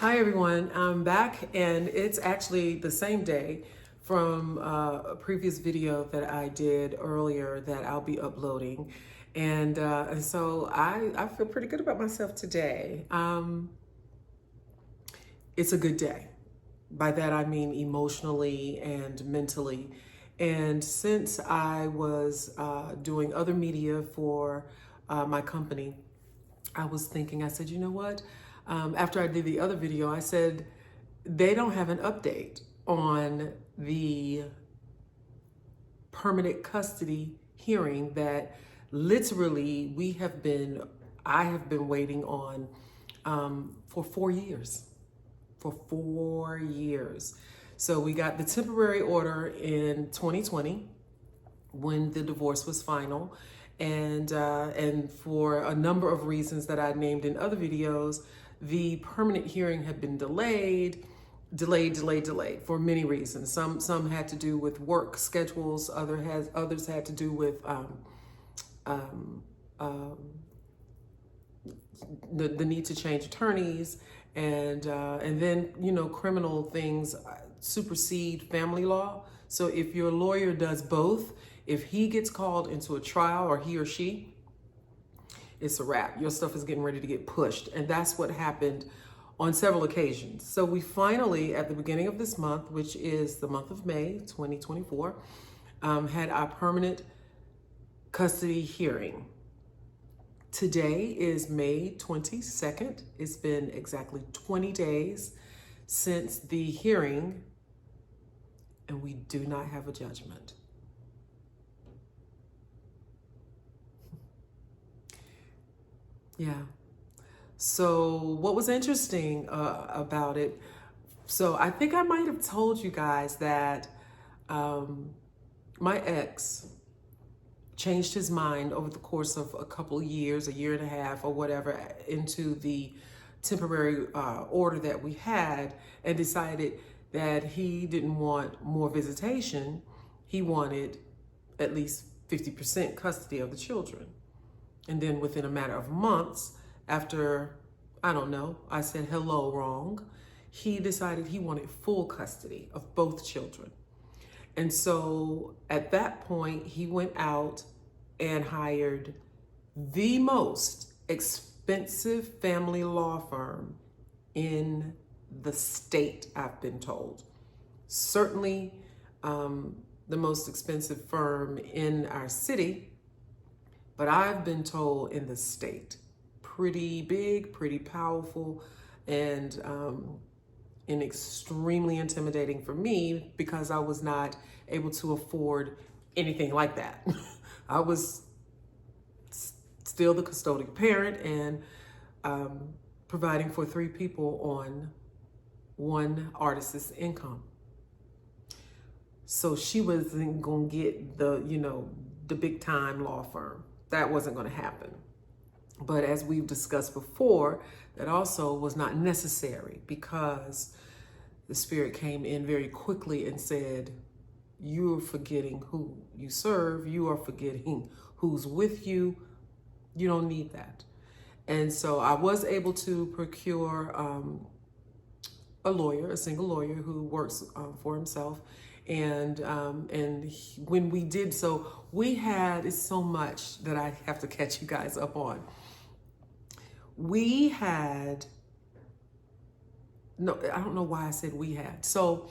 Hi everyone, I'm back and it's actually the same day from a previous video that I did earlier that I'll be uploading. And so I feel pretty good about myself today. It's a good day. By that I mean emotionally and mentally. And since I was doing other media for my company, I was thinking, I said, you know what? After I did the other video, I said, they don't have an update on the permanent custody hearing that literally I have been waiting on for 4 years. For 4 years. So we got the temporary order in 2020 when the divorce was final. And for a number of reasons that I named in other videos, the permanent hearing had been delayed for many reasons. Some had to do with work schedules. Others had to do with the need to change attorneys, and then criminal things supersede family law. So if your lawyer does both, if he gets called into a trial, or he or she, it's a wrap. Your stuff is getting ready to get pushed. And that's what happened on several occasions. So we finally, at the beginning of this month, which is the month of May 2024, had our permanent custody hearing. Today is May 22nd. It's been exactly 20 days since the hearing, and we do not have a judgment. Yeah. So what was interesting about it, so I think I might have told you guys that my ex changed his mind over the course of a couple of years, a year and a half or whatever, into the temporary order that we had, and decided that he didn't want more visitation. He wanted at least 50% custody of the children. And then within a matter of months, after, I don't know, I said hello wrong, he decided he wanted full custody of both children. And so at that point, he went out and hired the most expensive family law firm in the state, I've been told. Certainly the most expensive firm in our city, but I've been told in the state. Pretty big, pretty powerful, and extremely intimidating for me because I was not able to afford anything like that. I was still the custodial parent and providing for 3 people on one artist's income. So she wasn't gonna get the big time law firm. That wasn't gonna happen. But as we've discussed before, that also was not necessary because the Spirit came in very quickly and said, you are forgetting who you serve. You are forgetting who's with you. You don't need that. And so I was able to procure a lawyer, a single lawyer who works for himself. And when we did so, it's so much that I have to catch you guys up on. I don't know why I said we had. So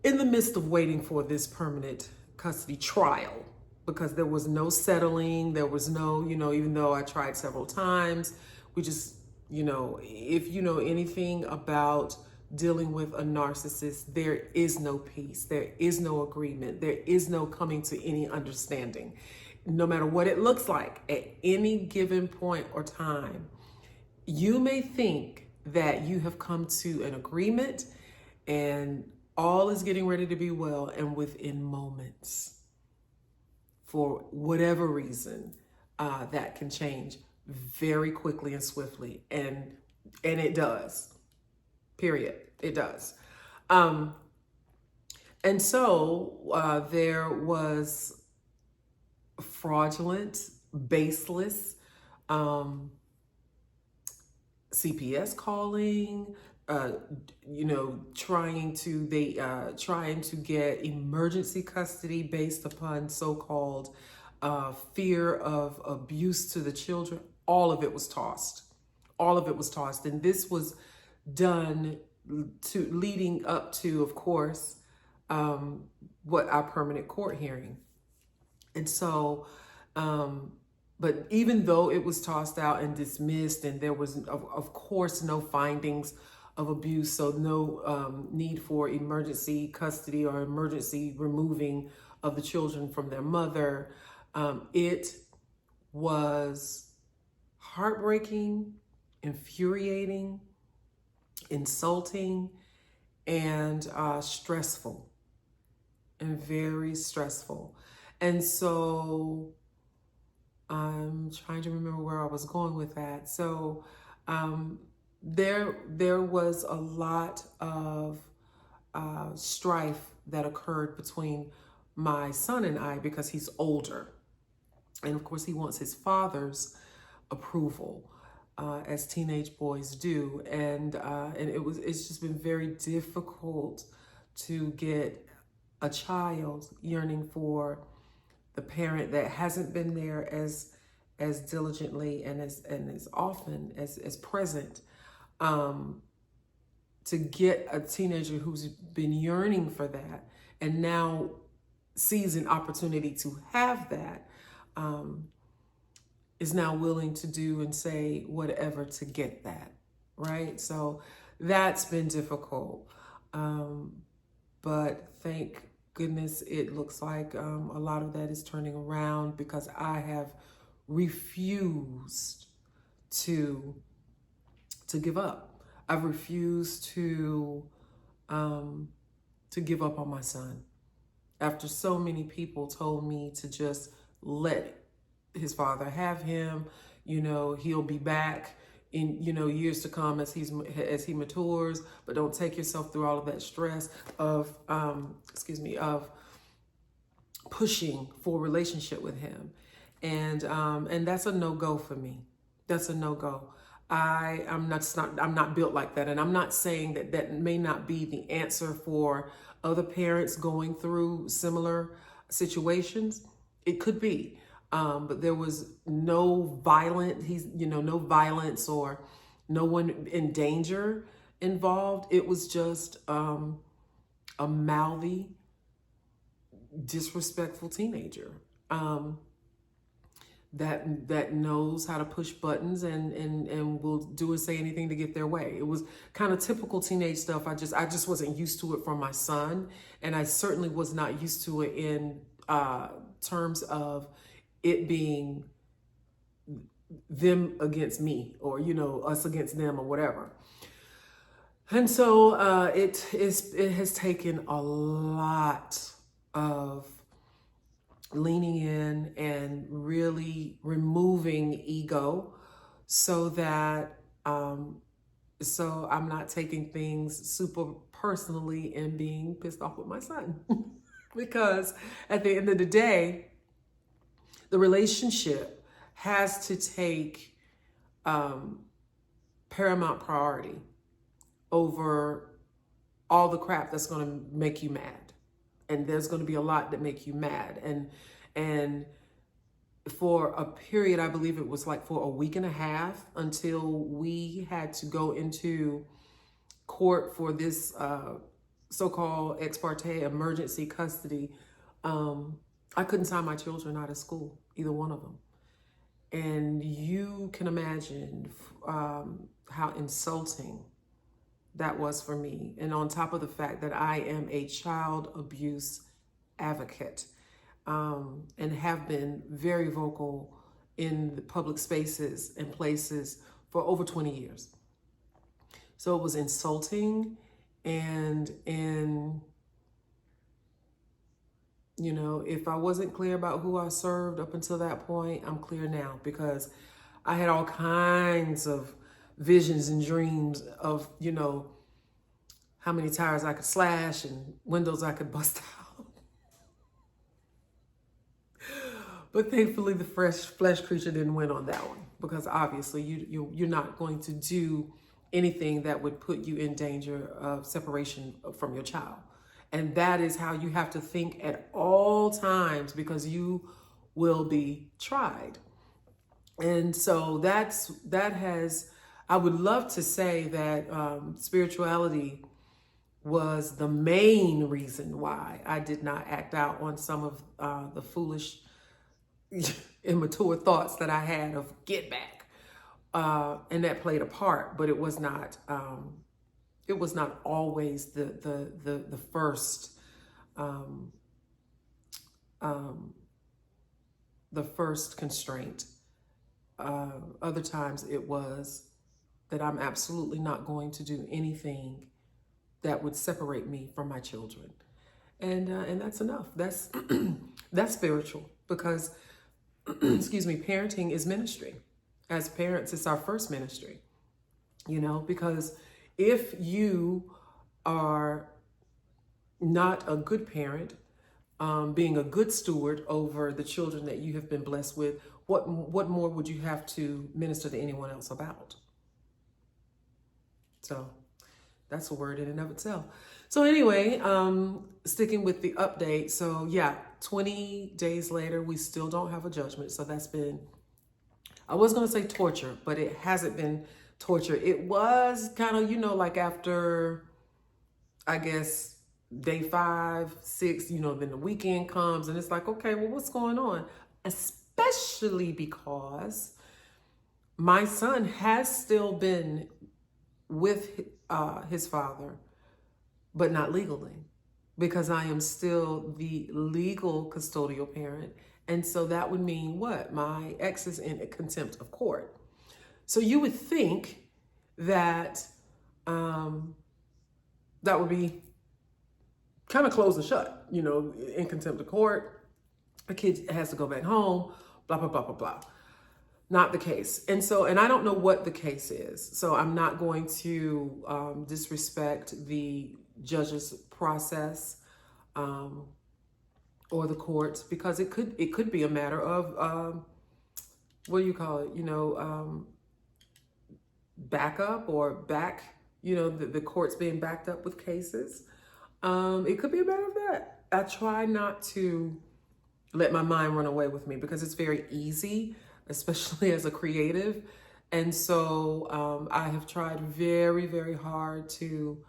in the midst of waiting for this permanent custody trial, because there was no settling, there was no, even though I tried several times, we just, if you know anything about dealing with a narcissist, there is no peace, there is no agreement, there is no coming to any understanding. No matter what it looks like at any given point or time, you may think that you have come to an agreement and all is getting ready to be well, and within moments, for whatever reason, that can change very quickly and swiftly, and it does. Period. It does. And so there was fraudulent, baseless CPS calling, uh, trying to get emergency custody based upon so-called fear of abuse to the children. All of it was tossed. All of it was tossed, and this was done to leading up to, of course, what our permanent court hearing. And so, but even though it was tossed out and dismissed, and there was, of course, no findings of abuse, so no need for emergency custody or emergency removing of the children from their mother, it was heartbreaking, infuriating, insulting, and stressful, and very stressful. And so I'm trying to remember where I was going with that. So there was a lot of strife that occurred between my son and I, because he's older, and of course he wants his father's approval, as teenage boys do, and it's just been very difficult to get a child yearning for the parent that hasn't been there as diligently and as often as present, to get a teenager who's been yearning for that and now sees an opportunity to have that, is now willing to do and say whatever to get that, right? So that's been difficult. But thank goodness it looks like a lot of that is turning around, because I have refused to give up. I've refused to give up on my son. After so many people told me to just let his father have him, he'll be back in years to come as he matures, but don't take yourself through all of that stress of of pushing for a relationship with him, and that's a no-go for me. That's a no-go. I'm not built like that, and I'm not saying that may not be the answer for other parents going through similar situations. It could be. But there was no no violence or no one in danger involved. It was just a mouthy, disrespectful teenager that knows how to push buttons and will do and say anything to get their way. It was kind of typical teenage stuff. I just wasn't used to it from my son, and I certainly was not used to it in terms of it being them against me, or us against them, or whatever. And so it has taken a lot of leaning in and really removing ego, so that so I'm not taking things super personally and being pissed off with my son. Because at the end of the day, the relationship has to take paramount priority over all the crap that's going to make you mad. And there's going to be a lot that make you mad. And for a period, I believe it was like for a week and a half, until we had to go into court for this so-called ex parte emergency custody, I couldn't sign my children out of school, either one of them. And you can imagine how insulting that was for me. And on top of the fact that I am a child abuse advocate, and have been very vocal in the public spaces and places for over 20 years. So it was insulting, and if I wasn't clear about who I served up until that point, I'm clear now, because I had all kinds of visions and dreams of, how many tires I could slash and windows I could bust out. But thankfully, the flesh creature didn't win on that one, because obviously you're not going to do anything that would put you in danger of separation from your child. And that is how you have to think at all times, because you will be tried. And so I would love to say that spirituality was the main reason why I did not act out on some of the foolish, immature thoughts that I had of get back. And that played a part, but it was not always the first the first constraint. Other times it was that I'm absolutely not going to do anything that would separate me from my children, and that's enough. That's that's spiritual, because excuse me, parenting is ministry. As parents, it's our first ministry, because if you are not a good parent, being a good steward over the children that you have been blessed with, what more would you have to minister to anyone else about? So that's a word in and of itself. So anyway, sticking with the update. So yeah, 20 days later, we still don't have a judgment. So that's been, I was going to say torture, but it hasn't been torture. It was kind of, like after, I guess, day 5, 6, then the weekend comes and it's like, okay, well, what's going on? Especially because my son has still been with his father, but not legally, because I am still the legal custodial parent. And so that would mean what? My ex is in contempt of court. So you would think that that would be kind of closed and shut, in contempt of court. A kid has to go back home, blah, blah, blah, blah, blah. Not the case. And I don't know what the case is. So I'm not going to disrespect the judge's process or the courts, because it could be a matter of, what do you call it? Backup or the courts being backed up with cases. It could be a matter of that. I try not to let my mind run away with me, because it's very easy, especially as a creative. And so I have tried very, very hard to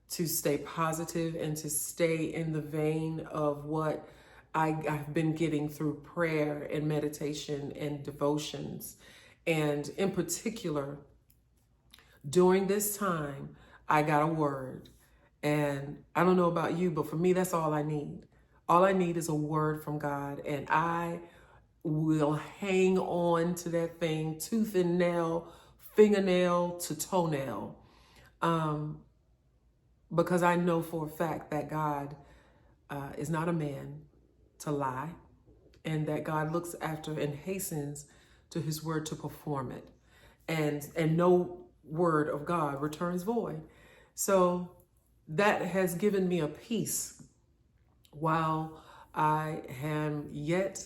stay positive and to stay in the vein of what I've been getting through prayer and meditation and devotions. And in particular, during this time, I got a word. And I don't know about you, but for me, that's all I need. All I need is a word from God, and I will hang on to that thing tooth and nail, fingernail to toenail, because I know for a fact that God is not a man to lie, and that God looks after and hastens to his word to perform it, and no word of God returns void. So that has given me a peace while I am yet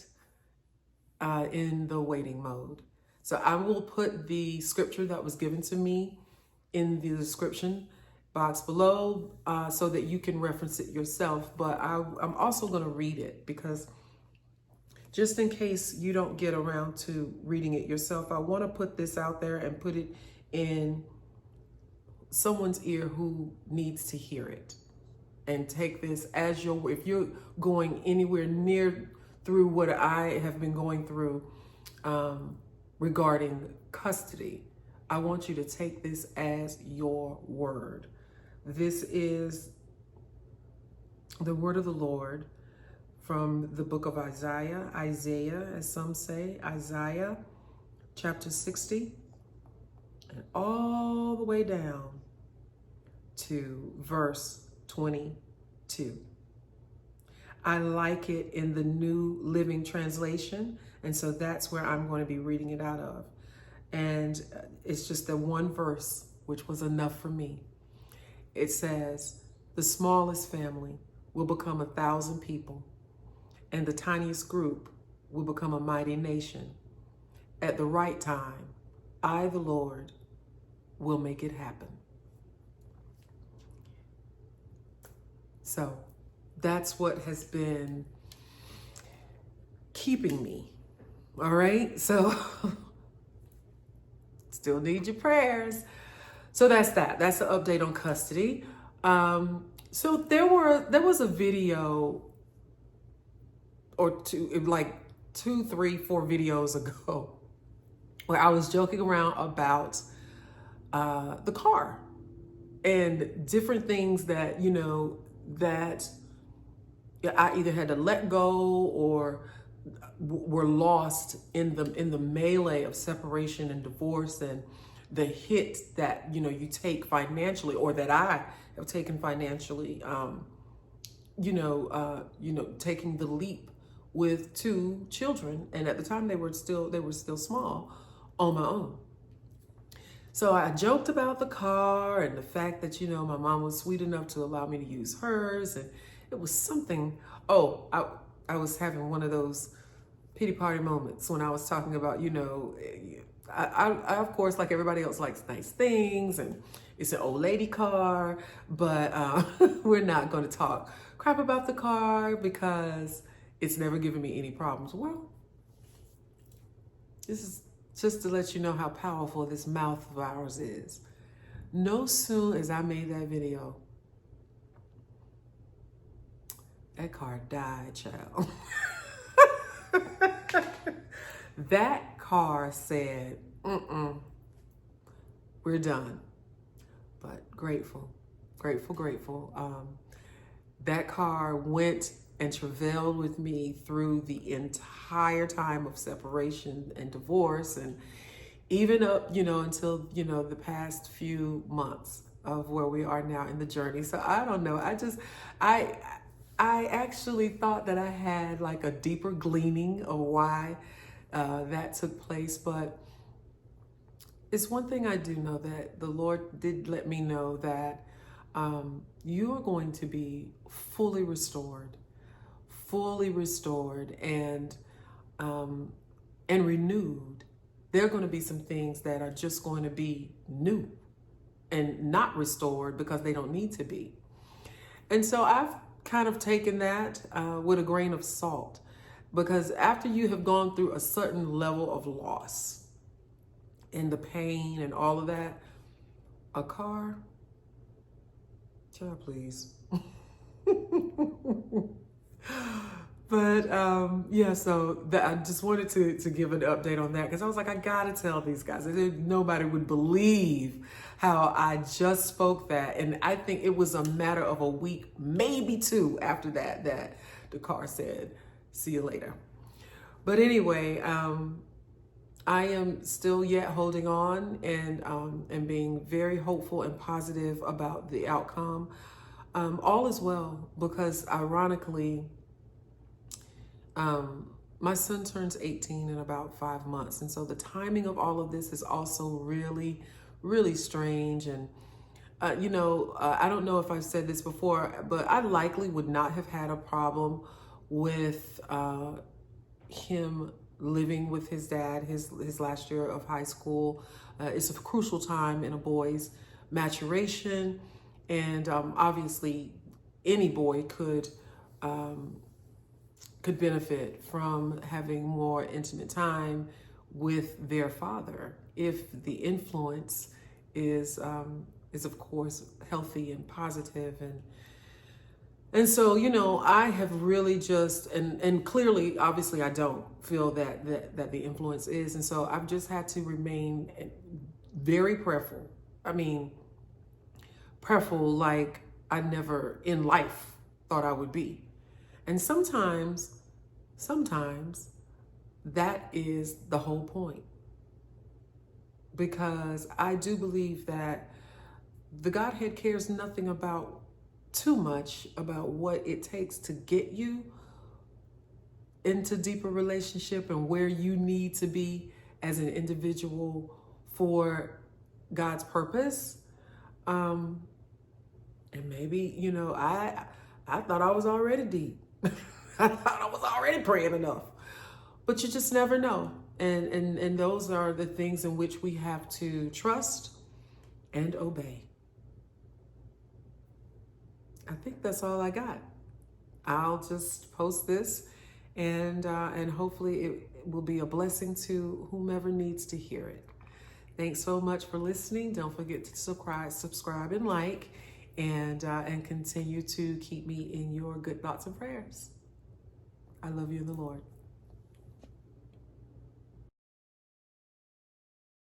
in the waiting mode. So I will put the scripture that was given to me in the description box below so that you can reference it yourself. But I'm also going to read it, because just in case you don't get around to reading it yourself, I want to put this out there and put it in someone's ear who needs to hear it, and take this as if you're going anywhere near through what I have been going through regarding custody, I want you to take this as your word. This is the word of the Lord from the book of Isaiah, as some say, Isaiah chapter 60, and all the way down to verse 22. I like it in the New Living Translation, and so that's where I'm going to be reading it out of. And it's just the one verse, which was enough for me. It says, the smallest family will become 1,000 people, and the tiniest group will become a mighty nation. At the right time, I, the Lord, will make it happen. So that's what has been keeping me. All right. So still need your prayers. So that's that. That's the update on custody. So there was a video or two, like 2, 3, 4 videos ago where I was joking around about the car and different things that, that I either had to let go or were lost in the melee of separation and divorce and the hit that, you take financially, or that I have taken financially, taking the leap with 2 children. And at the time they were still small, on my own. So I joked about the car and the fact that, my mom was sweet enough to allow me to use hers. And it was something, I was having one of those pity party moments when I was talking about, I of course, like everybody else, likes nice things, and it's an old lady car, but we're not going to talk crap about the car because it's never given me any problems. Well, this is just to let you know how powerful this mouth of ours is. No sooner as I made that video, that car died, child. That car said, we're done. But grateful. That car went and travailed with me through the entire time of separation and divorce, and even up, until, the past few months of where we are now in the journey. So I don't know. I actually thought that I had like a deeper gleaning of why that took place, but it's one thing I do know, that the Lord did let me know that you are going to be fully restored and renewed. There are going to be some things that are just going to be new and not restored because they don't need to be. And so I've kind of taken that with a grain of salt, because after you have gone through a certain level of loss and the pain and all of that, a car, child, please. But so I just wanted to give an update on that, because I was like, I gotta tell these guys. Nobody would believe how I just spoke that, and I think it was a matter of a week, maybe 2 after that the car said, "See you later." But anyway, I am still yet holding on and being very hopeful and positive about the outcome. All is well, because ironically, my son turns 18 in about 5 months. And so the timing of all of this is also really, really strange. And, I don't know if I've said this before, but I likely would not have had a problem with him living with his dad his last year of high school. It's a crucial time in a boy's maturation. And obviously, any boy could benefit from having more intimate time with their father if the influence is of course healthy and positive. And so, I have really just, and clearly, obviously, I don't feel that the influence is. And so I've just had to remain very prayerful. I mean, prayerful like I never in life thought I would be. And sometimes that is the whole point. Because I do believe that the Godhead cares nothing about too much about what it takes to get you into deeper relationship and where you need to be as an individual for God's purpose. And maybe, I thought I was already deep. I thought I was already praying enough, but you just never know. And those are the things in which we have to trust and obey. I think that's all I got. I'll just post this, and hopefully it will be a blessing to whomever needs to hear it. Thanks so much for listening. Don't forget to subscribe, and like, and continue to keep me in your good thoughts and prayers. I love you in the Lord.